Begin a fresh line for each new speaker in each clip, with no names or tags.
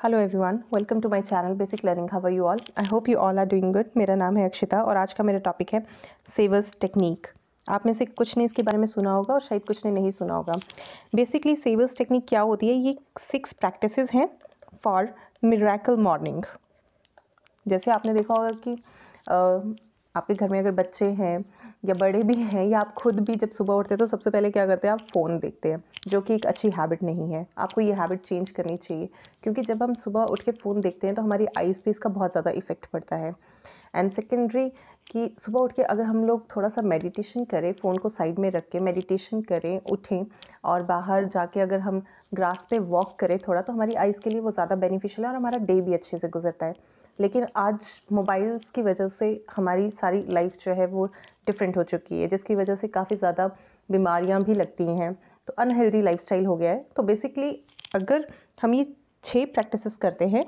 Hello everyone, welcome to my channel basic learning. How are you all? I hope you all are doing good. मेरा नाम है अक्षिता और आज का मेरा टॉपिक है सेवर्स टेक्निक। आप में से कुछ ने इसके बारे में सुना होगा और शायद कुछ ने नहीं सुना होगा। बेसिकली सेवर्स टेक्निक क्या होती है? ये 6 प्रैक्टिसेस हैं फॉर मिरेकल मॉर्निंग। जैसे आपने देखा होगा कि आपके घर में अगर बच्चे हैं या बड़े भी हैं या आप खुद भी जब सुबह उठते हैं तो सबसे पहले क्या करते हैं? आप फ़ोन देखते हैं, जो कि एक अच्छी हैबिट नहीं है। आपको ये हैबिट चेंज करनी चाहिए, क्योंकि जब हम सुबह उठ के फ़ोन देखते हैं तो हमारी आईज़ पे इसका बहुत ज़्यादा इफ़ेक्ट पड़ता है। एंड सेकेंडरी कि सुबह उठ के अगर हम लोग थोड़ा सा मेडिटेशन करें, फ़ोन को साइड में रख के मेडिटेशन करें, उठें और बाहर जाके अगर हम ग्रास पे वॉक करें थोड़ा, तो हमारी आईज़ के लिए वो ज़्यादा बेनिफिशियल है और हमारा डे भी अच्छे से गुजरता है। लेकिन आज मोबाइल्स की वजह से हमारी सारी लाइफ जो है वो डिफरेंट हो चुकी है, जिसकी वजह से काफ़ी ज़्यादा बीमारियां भी लगती हैं। तो अनहेल्दी लाइफस्टाइल हो गया है। तो बेसिकली अगर हम ये 6 प्रैक्टिसेस करते हैं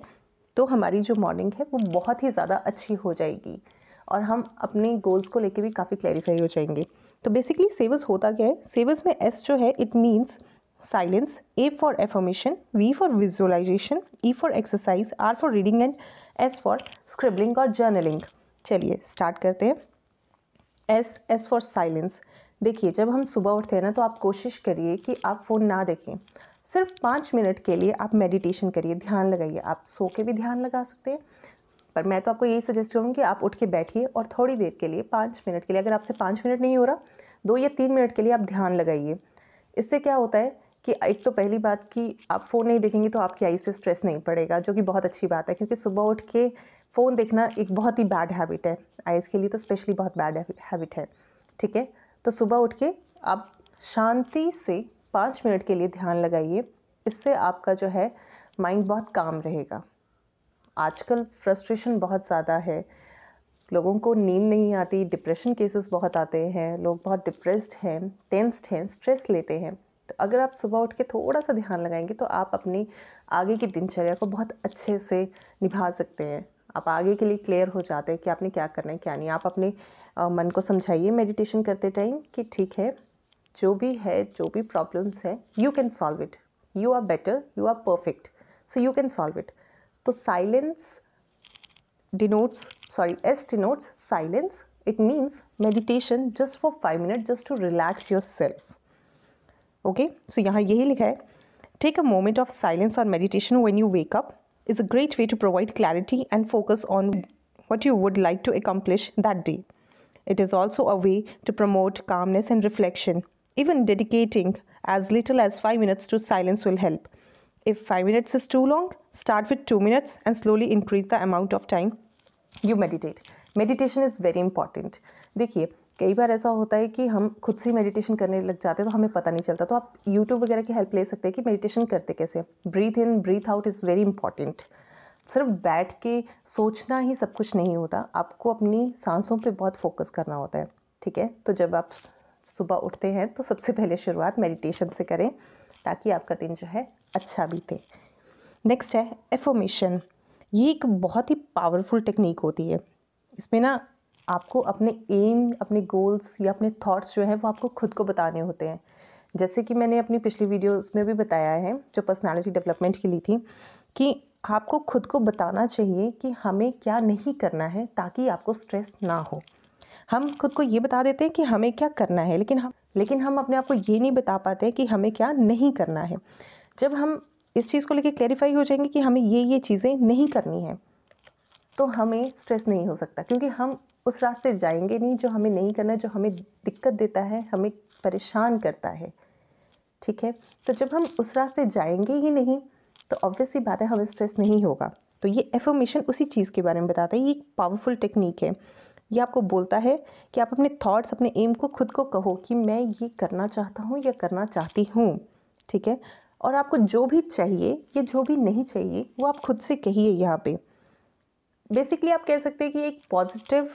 तो हमारी जो मॉर्निंग है वो बहुत ही ज़्यादा अच्छी हो जाएगी और हम अपने गोल्स को लेके भी काफ़ी क्लैरिफाई हो जाएंगे। तो बेसिकली सेवर्स होता क्या है? सेवर्स में एस जो है it means silence, A for affirmation, V for visualization, E for exercise, R for reading and S for scribbling और जर्नलिंग। चलिए स्टार्ट करते हैं। S for silence. देखिए, जब हम सुबह उठते हैं ना तो आप कोशिश करिए कि आप फ़ोन ना देखें। सिर्फ 5 मिनट के लिए आप मेडिटेशन करिए, ध्यान लगाइए। आप सो के भी ध्यान लगा सकते हैं, पर मैं तो आपको यही सजेस्ट करूँगी कि आप उठ के बैठिए और थोड़ी देर के लिए 5 मिनट के लिए, अगर आपसे 5 मिनट नहीं हो रहा, 2 या 3 मिनट के लिए आप ध्यान लगाइए। इससे क्या होता है कि एक तो पहली बात कि आप फ़ोन नहीं देखेंगे तो आपकी आईज़ पे स्ट्रेस नहीं पड़ेगा, जो कि बहुत अच्छी बात है, क्योंकि सुबह उठ के फ़ोन देखना एक बहुत ही बैड हैबिट है। आईज़ के लिए तो स्पेशली बहुत बैड हैबिट है। ठीक है, तो सुबह उठ के आप शांति से 5 मिनट के लिए ध्यान लगाइए। इससे आपका जो है माइंड बहुत काम रहेगा। आजकल फ्रस्ट्रेशन बहुत ज़्यादा है, लोगों को नींद नहीं आती, डिप्रेशन केसेस बहुत आते हैं, लोग बहुत डिप्रेस्ड हैं, टेंस्ड हैं, स्ट्रेस लेते हैं। तो अगर आप सुबह उठ के थोड़ा सा ध्यान लगाएंगे तो आप अपनी आगे की दिनचर्या को बहुत अच्छे से निभा सकते हैं। आप आगे के लिए क्लियर हो जाते हैं कि आपने क्या करना है क्या नहीं। आप अपने मन को समझाइए मेडिटेशन करते टाइम कि ठीक है, जो भी है, जो भी प्रॉब्लम्स है, you can solve it, you are better, you are perfect, so you can solve it. तो silence S denotes silence. It means meditation just for 5 minutes, just to relax yourself. Okay, so यहाँ यही लिखा है, take a moment of silence or meditation when you wake up is a great way to provide clarity and focus on what you would like to accomplish that day. It is also a way to promote calmness and reflection. Even dedicating as little as 5 minutes to silence will help. If 5 minutes is too long, start with 2 minutes and slowly increase the amount of time you meditate. Meditation is very important. देखिए, कई बार ऐसा होता है कि हम खुद से meditation करने लग जाते हैं तो हमें पता नहीं चलता। तो आप यूट्यूब वगैरह की हेल्प ले सकते हैं कि मेडिटेशन करते कैसे। Breathe in breathe out is very important. सिर्फ बैठ के सोचना ही सब कुछ नहीं होता, आपको अपनी सांसों पे बहुत फोकस करना होता है। ठीक है, तो जब आप सुबह उठते हैं तो सबसे पहले शुरुआत मेडिटेशन से करें, ताकि आपका दिन जो है अच्छा बीते। नेक्स्ट है एफर्मेशन। ये एक बहुत ही पावरफुल टेक्निक होती है। इसमें ना आपको अपने एम, अपने गोल्स या अपने थॉट्स जो हैं वो आपको खुद को बताने होते हैं। जैसे कि मैंने अपनी पिछली वीडियोस में भी बताया है, जो पर्सनालिटी डेवलपमेंट की ली थी, कि आपको खुद को बताना चाहिए कि हमें क्या नहीं करना है ताकि आपको स्ट्रेस ना हो। हम खुद को ये बता देते हैं कि हमें क्या करना है, लेकिन हम अपने आप को ये नहीं बता पाते कि हमें क्या नहीं करना है। जब हम इस चीज़ को लेके क्लैरिफाई हो जाएंगे कि हमें ये चीज़ें नहीं करनी है, तो हमें स्ट्रेस नहीं हो सकता, क्योंकि हम उस रास्ते जाएंगे नहीं जो हमें नहीं करना है, जो हमें दिक्कत देता है, हमें परेशान करता है। ठीक है, तो जब हम उस रास्ते जाएंगे ही नहीं तो ऑब्वियसली बात है हमें स्ट्रेस नहीं होगा। तो ये एफर्मेशन उसी चीज़ के बारे में बताता है। ये एक पावरफुल टेक्निक है। ये आपको बोलता है कि आप अपने थॉट्स, अपने एम को खुद को कहो कि मैं ये करना चाहता हूँ या करना चाहती हूँ। ठीक है, और आपको जो भी चाहिए या जो भी नहीं चाहिए वो आप खुद से कहिए। यहाँ पे बेसिकली आप कह सकते हैं कि एक पॉजिटिव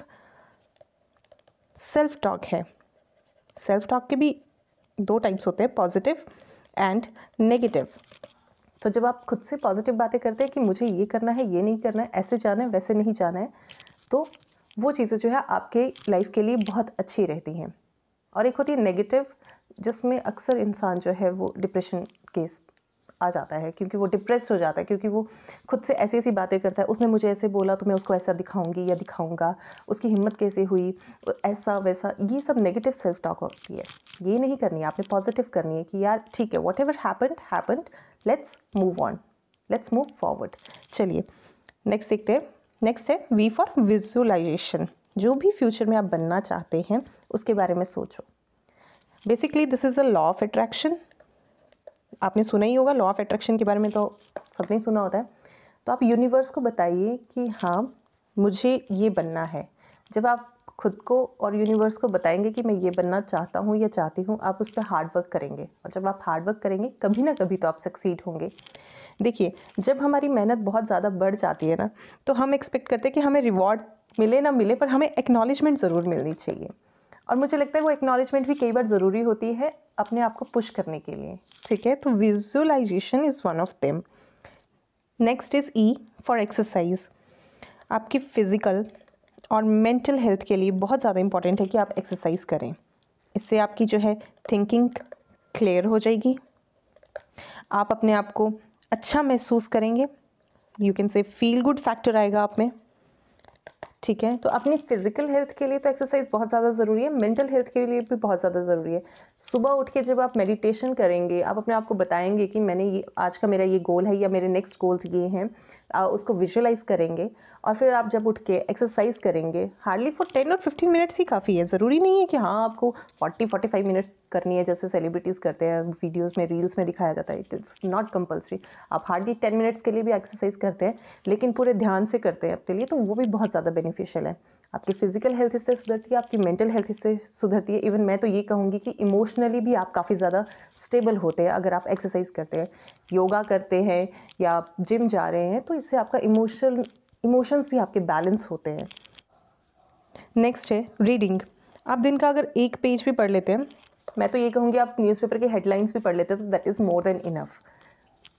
सेल्फ टॉक है। सेल्फ टॉक के भी 2 टाइप्स होते हैं, पॉजिटिव एंड नेगेटिव। तो जब आप खुद से पॉजिटिव बातें करते हैं कि मुझे ये करना है, ये नहीं करना है, ऐसे जाना है, वैसे नहीं जाना है, तो वो चीज़ें जो है आपके लाइफ के लिए बहुत अच्छी रहती हैं। और एक होती है नेगेटिव, जिसमें अक्सर इंसान जो है वो डिप्रेशन केस आ जाता है, क्योंकि वो डिप्रेस्ड हो जाता है, क्योंकि वो खुद से ऐसी ऐसी बातें करता है, उसने मुझे ऐसे बोला तो मैं उसको ऐसा दिखाऊंगी या दिखाऊंगा, उसकी हिम्मत कैसे हुई, ऐसा वैसा, ये सब नेगेटिव सेल्फ टॉक होती है। ये नहीं करनी है, आपने पॉजिटिव करनी है कि यार ठीक है, what ever happened, let's move on, let's move forward. चलिए नेक्स्ट देखते हैं। नेक्स्ट है वी फॉर विजुअलाइजेशन। जो भी फ्यूचर में आप बनना चाहते हैं उसके बारे में सोचो। Basically this is a law of attraction. आपने सुना ही होगा, लॉ ऑफ अट्रैक्शन के बारे में तो सबने सुना होता है। तो आप यूनिवर्स को बताइए कि हाँ मुझे ये बनना है। जब आप खुद को और यूनिवर्स को बताएंगे कि मैं ये बनना चाहता हूँ या चाहती हूँ, आप उस पर हार्ड वर्क करेंगे, और जब आप हार्ड वर्क करेंगे कभी ना कभी तो आप सक्सीड होंगे। देखिए, जब हमारी मेहनत बहुत ज़्यादा बढ़ जाती है ना, तो हम एक्सपेक्ट करते हैं कि हमें रिवॉर्ड मिले ना मिले, पर हमें एक्नॉलेजमेंट ज़रूर मिलनी चाहिए। और मुझे लगता है वो एक्नॉलेजमेंट भी कई बार ज़रूरी होती है अपने आप को पुश करने के लिए। ठीक है, तो visualization is one of them. Next is E for exercise. आपकी फ़िज़िकल और मेंटल हेल्थ के लिए बहुत ज़्यादा इम्पॉर्टेंट है कि आप एक्सरसाइज करें। इससे आपकी जो है थिंकिंग क्लियर हो जाएगी, आप अपने आप को अच्छा महसूस करेंगे, you can say feel good factor आएगा आप में। ठीक है, तो अपनी फ़िज़िकल हेल्थ के लिए तो एक्सरसाइज बहुत ज़्यादा ज़रूरी है, मेंटल हेल्थ के लिए भी बहुत ज़्यादा ज़रूरी है। सुबह उठ के जब आप मेडिटेशन करेंगे, आप अपने आप को बताएंगे कि मैंने ये आज का मेरा ये गोल है या मेरे नेक्स्ट गोल्स ये हैं, उसको विजुअलाइज करेंगे, और फिर आप जब उठ के एक्सरसाइज करेंगे, हार्डली फॉर 10 और 15 मिनट्स ही काफ़ी है। ज़रूरी नहीं है कि हाँ आपको 40-45 मिनट्स करनी है जैसे सेलिब्रिटीज़ करते हैं, वीडियोज़ में, रील्स में दिखाया जाता है। It is not compulsory. आप हार्डली 10 मिनट्स के लिए भी एक्सरसाइज करते हैं, लेकिन पूरे ध्यान से करते हैं अपने लिए, तो वो भी बहुत ज़्यादा बेनिफिशियल है। आपकी फ़िज़िकल हेल्थ इससे सुधरती है, आपकी मेंटल हेल्थ इससे सुधरती है। इवन मैं तो ये कहूँगी कि इमोशनली भी आप काफ़ी ज़्यादा स्टेबल होते हैं अगर आप एक्सरसाइज करते हैं, योगा करते हैं या जिम जा रहे हैं, तो इससे आपका इमोशंस भी आपके बैलेंस होते हैं। नेक्स्ट है रीडिंग। आप दिन का अगर एक पेज भी पढ़ लेते हैं, मैं तो ये कहूँगी आप न्यूज़पेपर के हेडलाइंस भी पढ़ लेते हैं, तो that is more than enough.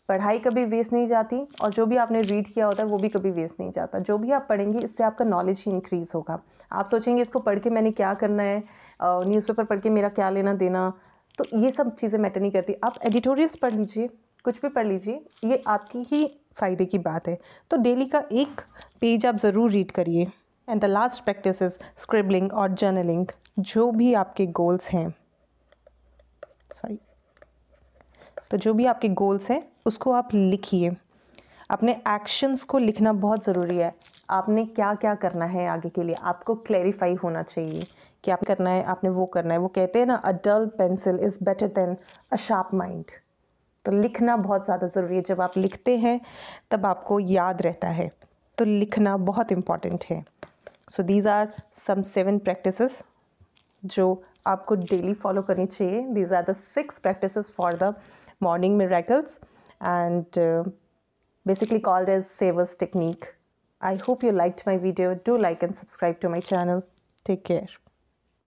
पढ़ाई कभी वेस्ट नहीं जाती, और जो भी आपने रीड किया होता है वो भी कभी वेस्ट नहीं जाता। जो भी आप पढ़ेंगे इससे आपका नॉलेज ही इंक्रीज़ होगा। आप सोचेंगे इसको पढ़ के मैंने क्या करना है, न्यूज़पेपर पढ़ के मेरा क्या लेना देना, तो ये सब चीज़ें मैटर नहीं करती। आप एडिटोरियल्स पढ़ लीजिए, कुछ भी पढ़ लीजिए, ये आपकी ही फ़ायदे की बात है। तो डेली का एक पेज आप ज़रूर रीड करिए। And the last practice is scribbling और जर्नलिंग। जो भी आपके गोल्स हैं, तो जो भी आपके गोल्स हैं उसको आप लिखिए। अपने एक्शंस को लिखना बहुत ज़रूरी है। आपने क्या क्या करना है आगे के लिए, आपको क्लैरिफाई होना चाहिए कि आप करना है, आपने वो करना है। वो कहते हैं ना, a dull pencil is better than a sharp mind. तो लिखना बहुत ज़्यादा ज़रूरी है। जब आप लिखते हैं तब आपको याद रहता है, तो लिखना बहुत इम्पॉर्टेंट है। So these are some 7 practices जो आपको डेली फॉलो करनी चाहिए। These are the 6 practices for the morning miracles, and basically called as Savers technique. I hope you liked my video. Do like and subscribe to my channel. Take care.